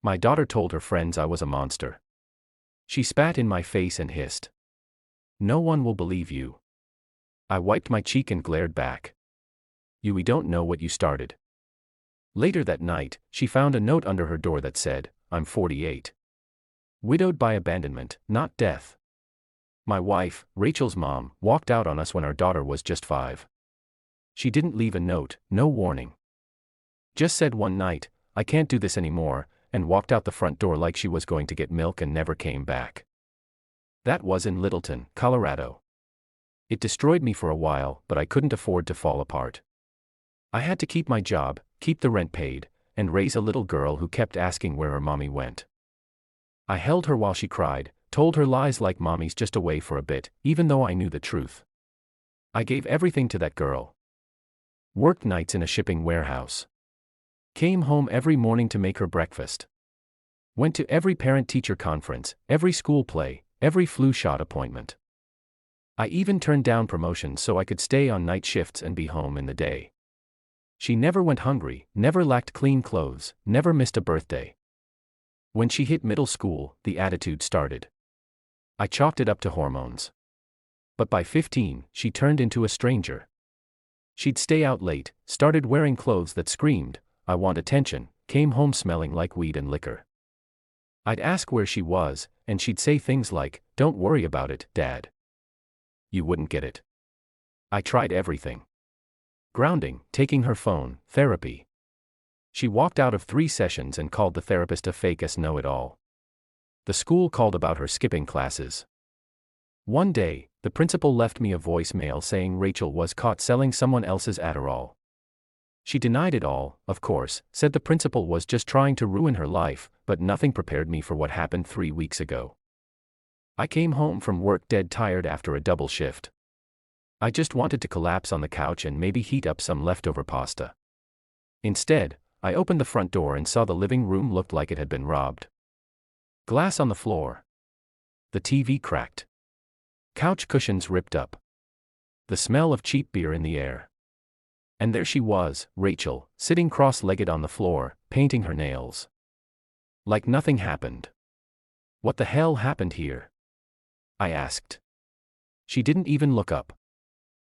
My daughter told her friends I was a monster. She spat in my face and hissed. No one will believe you. I wiped my cheek and glared back. We don't know what you started. Later that night, she found a note under her door that said, I'm 48. Widowed by abandonment, not death. My wife, Rachel's mom, walked out on us when our daughter was just 5. She didn't leave a note, no warning. Just said one night, I can't do this anymore, and walked out the front door like she was going to get milk and never came back. That was in Littleton, Colorado. It destroyed me for a while, but I couldn't afford to fall apart. I had to keep my job, keep the rent paid, and raise a little girl who kept asking where her mommy went. I held her while she cried, told her lies like mommy's just away for a bit, even though I knew the truth. I gave everything to that girl. Worked nights in a shipping warehouse. Came home every morning to make her breakfast. Went to every parent-teacher conference, every school play, every flu shot appointment. I even turned down promotions so I could stay on night shifts and be home in the day. She never went hungry, never lacked clean clothes, never missed a birthday. When she hit middle school, the attitude started. I chalked it up to hormones. But by 15, she turned into a stranger. She'd stay out late, started wearing clothes that screamed, I want attention, came home smelling like weed and liquor. I'd ask where she was, and she'd say things like, don't worry about it, Dad. You wouldn't get it. I tried everything. Grounding, taking her phone, therapy. She walked out of 3 sessions and called the therapist a fake-ass know-it-all. The school called about her skipping classes. One day, the principal left me a voicemail saying Rachel was caught selling someone else's Adderall. She denied it all, of course, said the principal was just trying to ruin her life, but nothing prepared me for what happened 3 weeks ago. I came home from work dead tired after a double shift. I just wanted to collapse on the couch and maybe heat up some leftover pasta. Instead, I opened the front door and saw the living room looked like it had been robbed. Glass on the floor. The TV cracked. Couch cushions ripped up. The smell of cheap beer in the air. And there she was, Rachel, sitting cross-legged on the floor, painting her nails. Like nothing happened. What the hell happened here? I asked. She didn't even look up.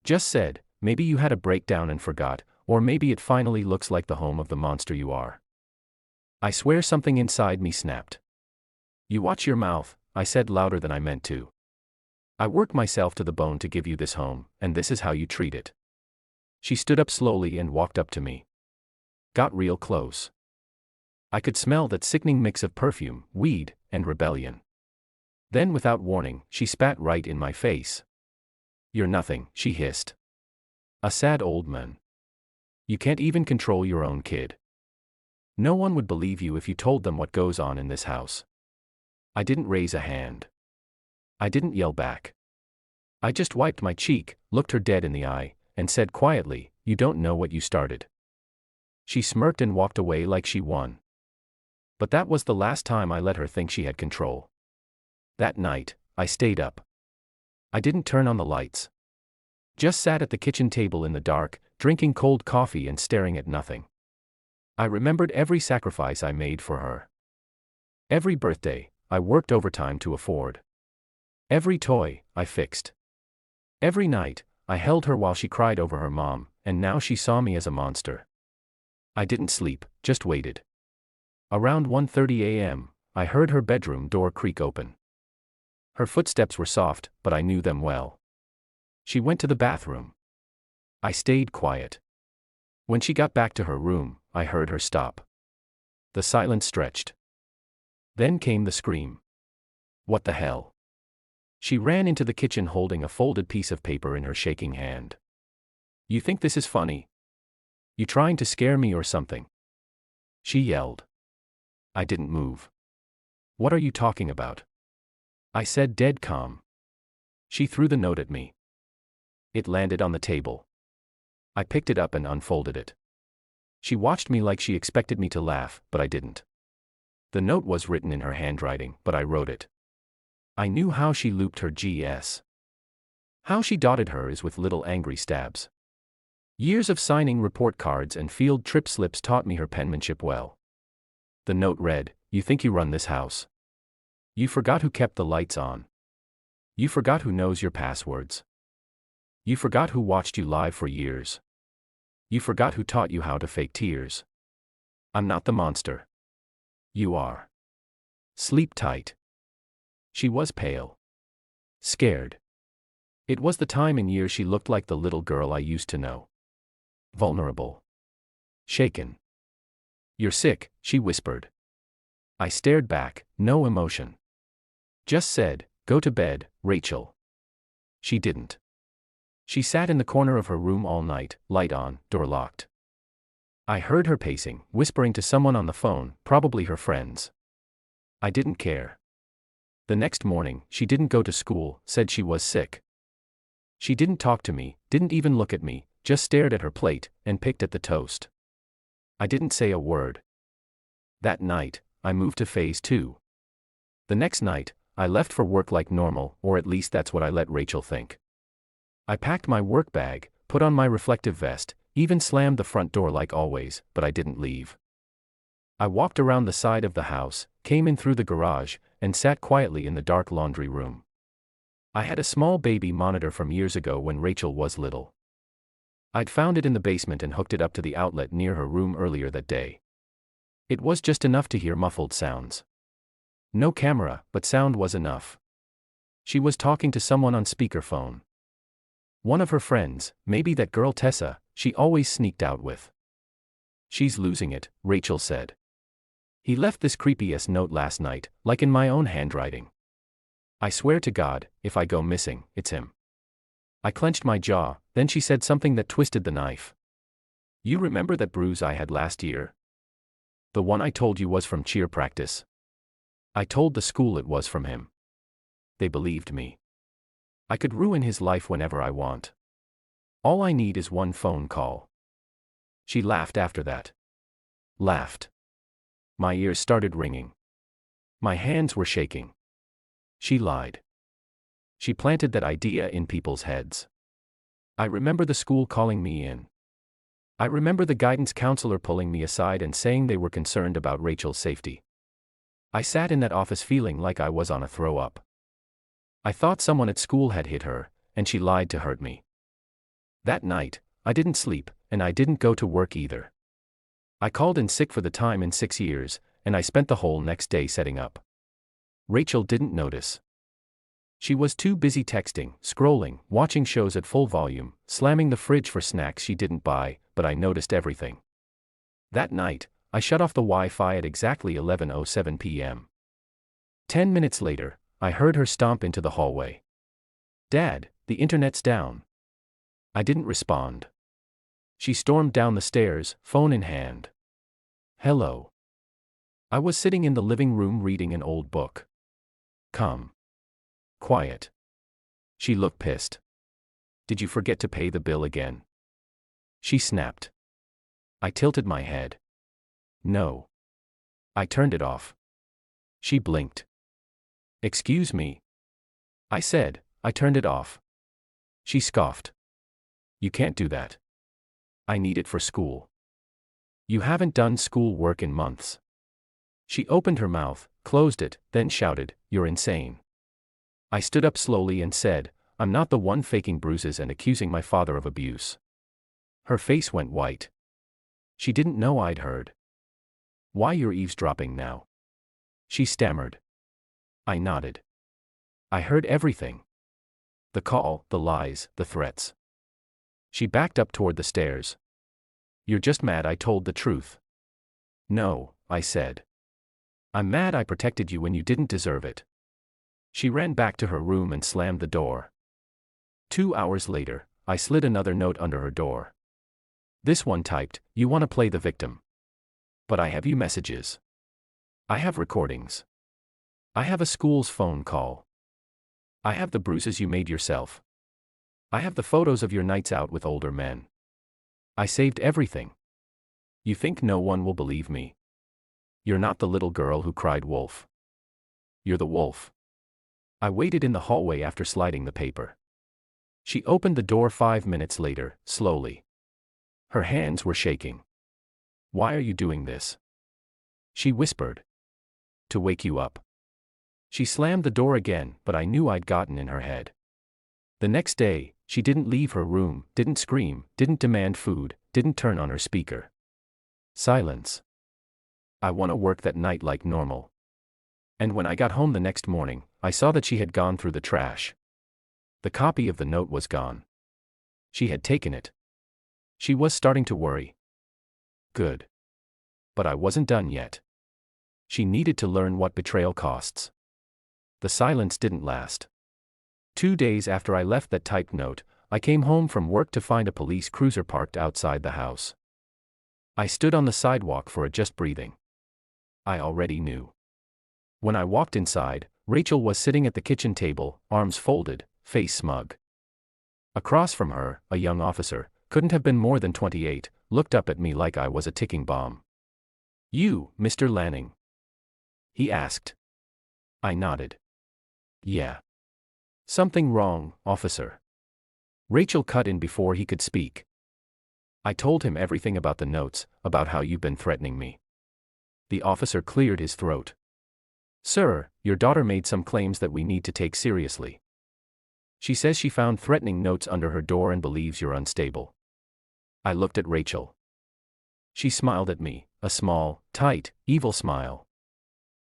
Just said, maybe you had a breakdown and forgot, or maybe it finally looks like the home of the monster you are. I swear something inside me snapped. You watch your mouth, I said louder than I meant to. I worked myself to the bone to give you this home, and this is how you treat it. She stood up slowly and walked up to me. Got real close. I could smell that sickening mix of perfume, weed, and rebellion. Then without warning, she spat right in my face. You're nothing, she hissed. A sad old man. You can't even control your own kid. No one would believe you if you told them what goes on in this house. I didn't raise a hand. I didn't yell back. I just wiped my cheek, looked her dead in the eye, and said quietly, you don't know what you started. She smirked and walked away like she won. But that was the last time I let her think she had control. That night, I stayed up. I didn't turn on the lights. Just sat at the kitchen table in the dark, drinking cold coffee and staring at nothing. I remembered every sacrifice I made for her. Every birthday, I worked overtime to afford. Every toy, I fixed. Every night, I held her while she cried over her mom, and now she saw me as a monster. I didn't sleep, just waited. Around 1:30 a.m., I heard her bedroom door creak open. Her footsteps were soft, but I knew them well. She went to the bathroom. I stayed quiet. When she got back to her room, I heard her stop. The silence stretched. Then came the scream. What the hell? She ran into the kitchen holding a folded piece of paper in her shaking hand. You think this is funny? You trying to scare me or something? She yelled. I didn't move. What are you talking about? I said dead calm. She threw the note at me. It landed on the table. I picked it up and unfolded it. She watched me like she expected me to laugh, but I didn't. The note was written in her handwriting, but I wrote it. I knew how she looped her Gs. How she dotted hers with little angry stabs. Years of signing report cards and field trip slips taught me her penmanship well. The note read, you think you run this house. You forgot who kept the lights on. You forgot who knows your passwords. You forgot who watched you live for years. You forgot who taught you how to fake tears. I'm not the monster. You are. Sleep tight. She was pale. Scared. It was the time in year she looked like the little girl I used to know. Vulnerable. Shaken. You're sick, she whispered. I stared back, no emotion. Just said, go to bed, Rachel. She didn't. She sat in the corner of her room all night, light on, door locked. I heard her pacing, whispering to someone on the phone, probably her friends. I didn't care. The next morning, she didn't go to school, said she was sick. She didn't talk to me, didn't even look at me, just stared at her plate, and picked at the toast. I didn't say a word. That night, I moved to phase 2. The next night, I left for work like normal, or at least that's what I let Rachel think. I packed my work bag, put on my reflective vest, even slammed the front door like always, but I didn't leave. I walked around the side of the house, came in through the garage, and sat quietly in the dark laundry room. I had a small baby monitor from years ago when Rachel was little. I'd found it in the basement and hooked it up to the outlet near her room earlier that day. It was just enough to hear muffled sounds. No camera, but sound was enough. She was talking to someone on speakerphone. One of her friends, maybe that girl Tessa, she always sneaked out with. She's losing it, Rachel said. He left this creepy-ass note last night, like in my own handwriting. I swear to God, if I go missing, it's him. I clenched my jaw, then she said something that twisted the knife. You remember that bruise I had last year? The one I told you was from cheer practice. I told the school it was from him. They believed me. I could ruin his life whenever I want. All I need is one phone call. She laughed after that. Laughed. My ears started ringing. My hands were shaking. She lied. She planted that idea in people's heads. I remember the school calling me in. I remember the guidance counselor pulling me aside and saying they were concerned about Rachel's safety. I sat in that office feeling like I was on a throw-up. I thought someone at school had hit her, and she lied to hurt me. That night, I didn't sleep, and I didn't go to work either. I called in sick for the time in 6 years, and I spent the whole next day setting up. Rachel didn't notice. She was too busy texting, scrolling, watching shows at full volume, slamming the fridge for snacks she didn't buy, but I noticed everything. That night, I shut off the Wi-Fi at exactly 11:07 p.m. 10 minutes later, I heard her stomp into the hallway. Dad, the internet's down. I didn't respond. She stormed down the stairs, phone in hand. Hello. I was sitting in the living room reading an old book. Calm. Quiet. She looked pissed. Did you forget to pay the bill again? She snapped. I tilted my head. No. I turned it off. She blinked. Excuse me. I said, I turned it off. She scoffed. You can't do that. I need it for school. You haven't done school work in months. She opened her mouth, closed it, then shouted, You're insane. I stood up slowly and said, I'm not the one faking bruises and accusing my father of abuse. Her face went white. She didn't know I'd heard. Why you're eavesdropping now? She stammered. I nodded. I heard everything. The call, the lies, the threats. She backed up toward the stairs. You're just mad I told the truth. No, I said. I'm mad I protected you when you didn't deserve it. She ran back to her room and slammed the door. 2 hours later, I slid another note under her door. This one typed, You want to play the victim. But I have you messages. I have recordings. I have a school's phone call. I have the bruises you made yourself. I have the photos of your nights out with older men. I saved everything. You think no one will believe me? You're not the little girl who cried wolf. You're the wolf. I waited in the hallway after sliding the paper. She opened the door 5 minutes later, slowly. Her hands were shaking. Why are you doing this? She whispered. To wake you up. She slammed the door again, but I knew I'd gotten in her head. The next day, she didn't leave her room, didn't scream, didn't demand food, didn't turn on her speaker. Silence. I went to work that night like normal. And when I got home the next morning, I saw that she had gone through the trash. The copy of the note was gone. She had taken it. She was starting to worry. Good. But I wasn't done yet. She needed to learn what betrayal costs. The silence didn't last. 2 days after I left that typed note, I came home from work to find a police cruiser parked outside the house. I stood on the sidewalk for a just breathing. I already knew. When I walked inside, Rachel was sitting at the kitchen table, arms folded, face smug. Across from her, a young officer, couldn't have been more than 28, looked up at me like I was a ticking bomb. "You, Mr. Lanning?" he asked. I nodded. "Yeah." "Something wrong, officer?" Rachel cut in before he could speak. I told him everything about the notes, about how you've been threatening me. The officer cleared his throat. "Sir, your daughter made some claims that we need to take seriously. She says she found threatening notes under her door and believes you're unstable." I looked at Rachel. She smiled at me, a small, tight, evil smile.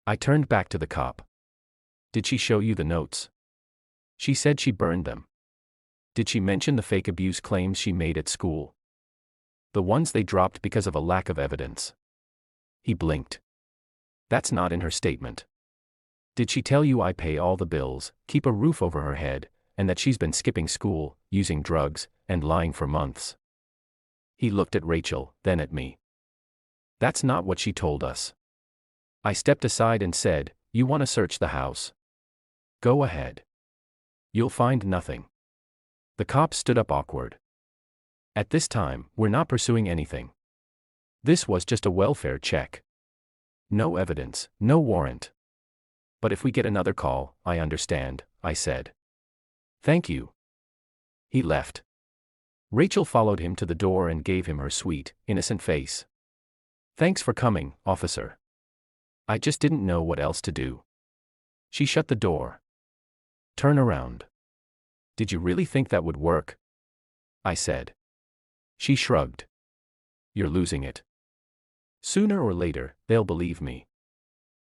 I turned back to the cop. "Did she show you the notes?" "She said she burned them." "Did she mention the fake abuse claims she made at school?" "The ones they dropped because of a lack of evidence." He blinked. "That's not in her statement." "Did she tell you I pay all the bills, keep a roof over her head, and that she's been skipping school, using drugs, and lying for months?" He looked at Rachel, then at me. "That's not what she told us." I stepped aside and said, "You want to search the house? Go ahead. You'll find nothing." The cop stood up awkward. "At this time, we're not pursuing anything. This was just a welfare check. No evidence, no warrant. But if we get another call, I understand," I said. "Thank you." He left. Rachel followed him to the door and gave him her sweet, innocent face. "Thanks for coming, officer. I just didn't know what else to do." She shut the door. "Turn around." "Did you really think that would work?" I said. She shrugged. "You're losing it. Sooner or later, they'll believe me."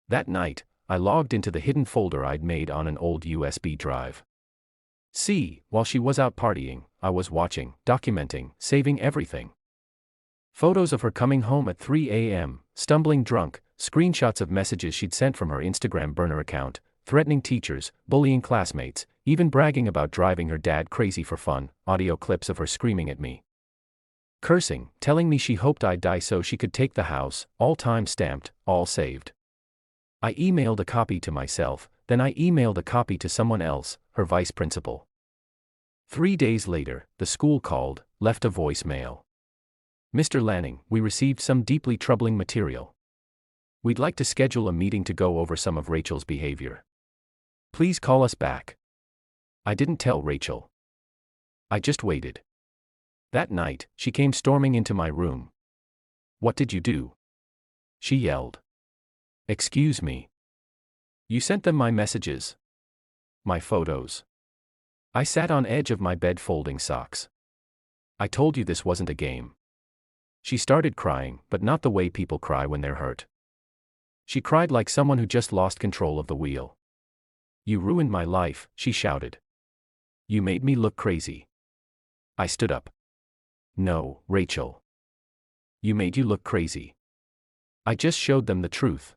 That night, I logged into the hidden folder I'd made on an old USB drive. See, while she was out partying, I was watching, documenting, saving everything. Photos of her coming home at 3 a.m., stumbling drunk, screenshots of messages she'd sent from her Instagram burner account, threatening teachers, bullying classmates, even bragging about driving her dad crazy for fun, audio clips of her screaming at me. Cursing, telling me she hoped I'd die so she could take the house, all time-stamped, all saved. I emailed a copy to myself, then I emailed a copy to someone else, her vice principal. 3 days later, the school called, left a voicemail. "Mr. Lanning, we received some deeply troubling material. We'd like to schedule a meeting to go over some of Rachel's behavior. Please call us back." I didn't tell Rachel. I just waited. That night, she came storming into my room. "What did you do?" she yelled. "Excuse me. You sent them my messages. My photos." I sat on edge of my bed folding socks. "I told you this wasn't a game." She started crying, but not the way people cry when they're hurt. She cried like someone who just lost control of the wheel. "You ruined my life," she shouted. "You made me look crazy." I stood up. "No, Rachel. You made you look crazy. I just showed them the truth."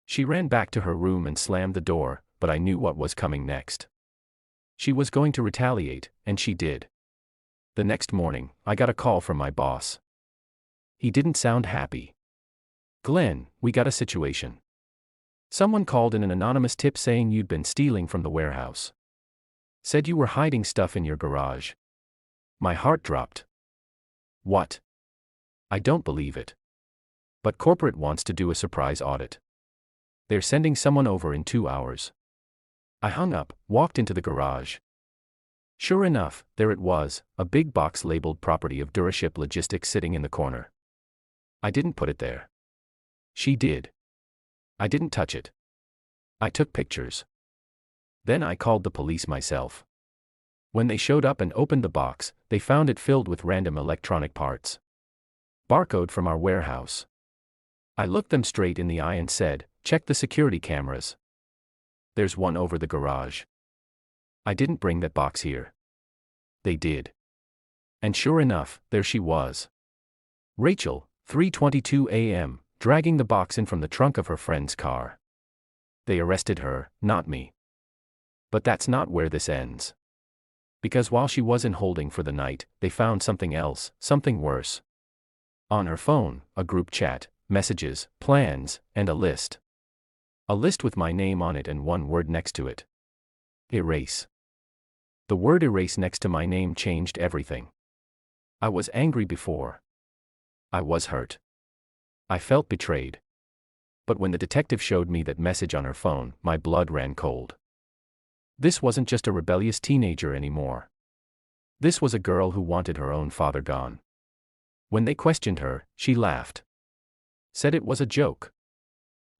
She ran back to her room and slammed the door, but I knew what was coming next. She was going to retaliate, and she did. The next morning, I got a call from my boss. He didn't sound happy. "Glenn, we got a situation. Someone called in an anonymous tip saying you'd been stealing from the warehouse. Said you were hiding stuff in your garage." My heart dropped. "What?" "I don't believe it. But corporate wants to do a surprise audit. They're sending someone over in 2 hours." I hung up, walked into the garage. Sure enough, there it was, a big box labeled Property of Duraship Logistics sitting in the corner. I didn't put it there. She did. I didn't touch it. I took pictures. Then I called the police myself. When they showed up and opened the box, they found it filled with random electronic parts. Barcode from our warehouse. I looked them straight in the eye and said, "Check the security cameras. There's one over the garage. I didn't bring that box here." They did. And sure enough, there she was. Rachel, 3:22 a.m., dragging the box in from the trunk of her friend's car. They arrested her, not me. But that's not where this ends. Because while she was in holding for the night, they found something else, something worse. On her phone, a group chat, messages, plans, and a list. A list with my name on it and one word next to it. Erase. The word erase next to my name changed everything. I was angry before. I was hurt. I felt betrayed. But when the detective showed me that message on her phone, my blood ran cold. This wasn't just a rebellious teenager anymore. This was a girl who wanted her own father gone. When they questioned her, she laughed. Said it was a joke.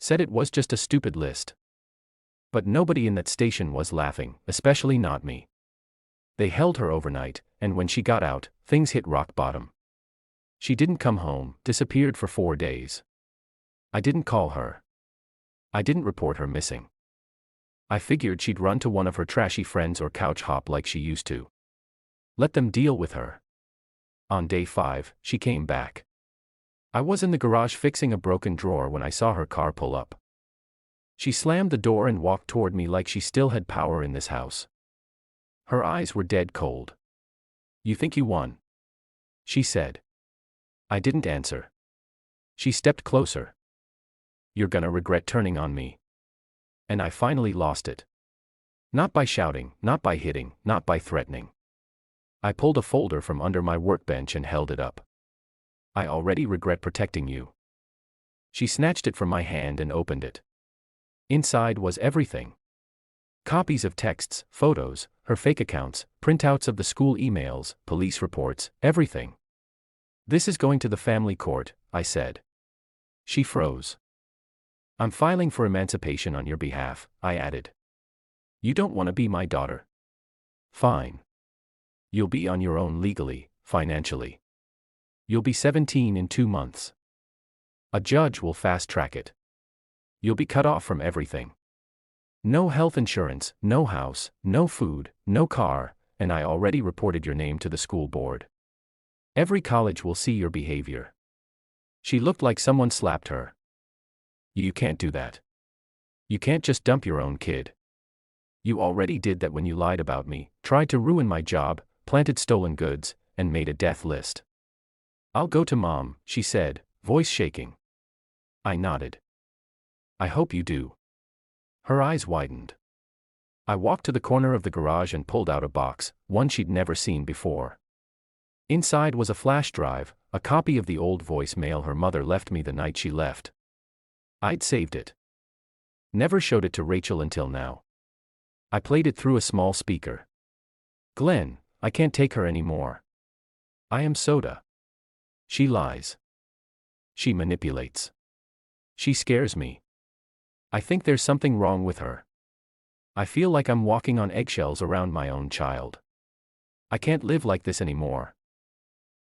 Said it was just a stupid list. But nobody in that station was laughing, especially not me. They held her overnight, and when she got out, things hit rock bottom. She didn't come home, disappeared for 4 days. I didn't call her. I didn't report her missing. I figured she'd run to one of her trashy friends or couch hop like she used to. Let them deal with her. On day 5, she came back. I was in the garage fixing a broken drawer when I saw her car pull up. She slammed the door and walked toward me like she still had power in this house. Her eyes were dead cold. "You think you won?" she said. I didn't answer. She stepped closer. "You're gonna regret turning on me." And I finally lost it. Not by shouting, not by hitting, not by threatening. I pulled a folder from under my workbench and held it up. "I already regret protecting you." She snatched it from my hand and opened it. Inside was everything. Copies of texts, photos, her fake accounts, printouts of the school emails, police reports, everything. "This is going to the family court," I said. She froze. "I'm filing for emancipation on your behalf," I added. "You don't want to be my daughter? Fine. You'll be on your own legally, financially. You'll be 17 in 2 months. A judge will fast-track it. You'll be cut off from everything. No health insurance, no house, no food, no car, and I already reported your name to the school board. Every college will see your behavior." She looked like someone slapped her. "You can't do that. You can't just dump your own kid. You already did that when you lied about me, tried to ruin my job, planted stolen goods, and made a death list." "I'll go to Mom," she said, voice shaking. I nodded. "I hope you do." Her eyes widened. I walked to the corner of the garage and pulled out a box, one she'd never seen before. Inside was a flash drive, a copy of the old voicemail her mother left me the night she left. I'd saved it. Never showed it to Rachel until now. I played it through a small speaker. "Glenn, I can't take her anymore. I am soda. She lies. She manipulates. She scares me. I think there's something wrong with her. I feel like I'm walking on eggshells around my own child. I can't live like this anymore."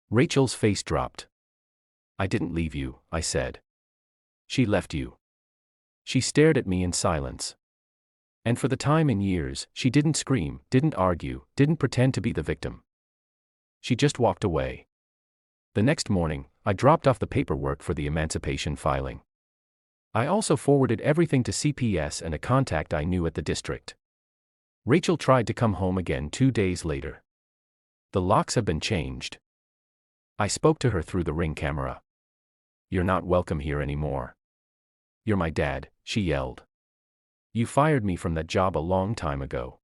Rachel's face dropped. "I didn't leave you," I said. "She left you." She stared at me in silence. And for the time in years, she didn't scream, didn't argue, didn't pretend to be the victim. She just walked away. The next morning, I dropped off the paperwork for the emancipation filing. I also forwarded everything to CPS and a contact I knew at the district. Rachel tried to come home again 2 days later. "The locks have been changed." I spoke to her through the Ring camera. "You're not welcome here anymore. You're my dad," she yelled. "You fired me from that job a long time ago."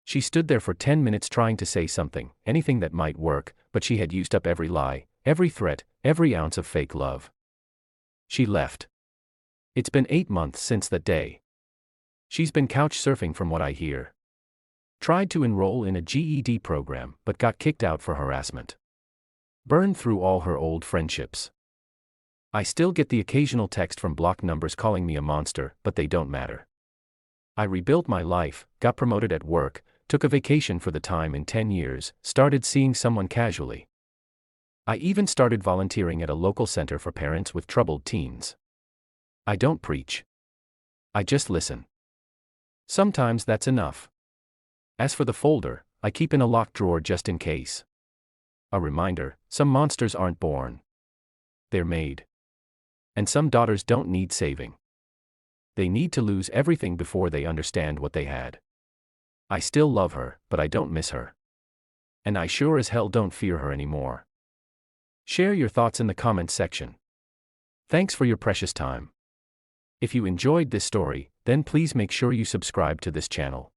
She stood there for 10 minutes trying to say something, anything that might work, but she had used up every lie, every threat, every ounce of fake love. She left. It's been 8 months since that day. She's been couch surfing from what I hear. Tried to enroll in a GED program but got kicked out for harassment. Burned through all her old friendships. I still get the occasional text from blocked numbers calling me a monster, but they don't matter. I rebuilt my life, got promoted at work, took a vacation for the time in 10 years, started seeing someone casually. I even started volunteering at a local center for parents with troubled teens. I don't preach. I just listen. Sometimes that's enough. As for the folder, I keep in a locked drawer just in case. A reminder, some monsters aren't born. They're made. And some daughters don't need saving. They need to lose everything before they understand what they had. I still love her, but I don't miss her. And I sure as hell don't fear her anymore. Share your thoughts in the comments section. Thanks for your precious time. If you enjoyed this story, then please make sure you subscribe to this channel.